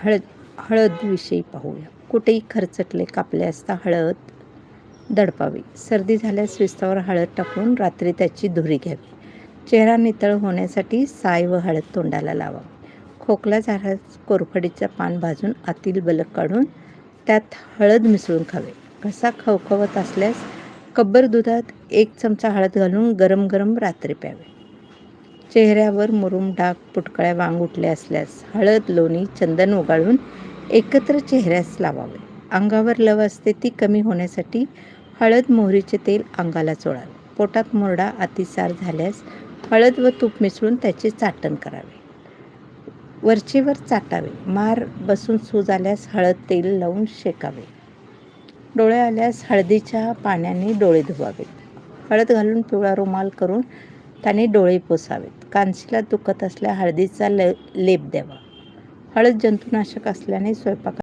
हळदविषयी पाहूया. कुठेही खरचटले कापले असता हळद दडपावी. सर्दी झाल्यास विस्तावर हळद टाकून रात्री त्याची धुरी घ्यावी. चेहरा नितळ होण्यासाठी साय व हळद तोंडाला लावावी. खोकला झाल्यास कोरफडीचं पान भाजून आतील बलक काढून त्यात हळद मिसळून खावे. घसा खवखवत असल्यास कब्बर दुधात 1 चमचा हळद घालून गरम गरम रात्री प्यावे. चेहऱ्यावर मुरूम, डाग, पुटकळ्या, वांग उठले असल्यास हळद, लोणी, चंदन उगाळून एकत्र चेहऱ्यास लावावे. अंगावर लव असते ती कमी होण्यासाठी हळद, मोहरीचे तेल अंगाला चोळावे. पोटात मुरडा अतिसार झाल्यास हळद व तूप मिसळून त्याचे चाटण करावे. वरचेवर चाटावे. मार बसून सूज आल्यास हळद तेल लावून शेकावे. डोळे आल्यास हळदीच्या पाण्याने डोळे धुवावेत. हळद घालून पिवळा रुमाल करून त्याने डोळे पुसावेत. कानशिलात दुखत असल्यास हळदीचा लेप द्यावा. हळद जंतुनाशक असल्याने स्वयंपाकात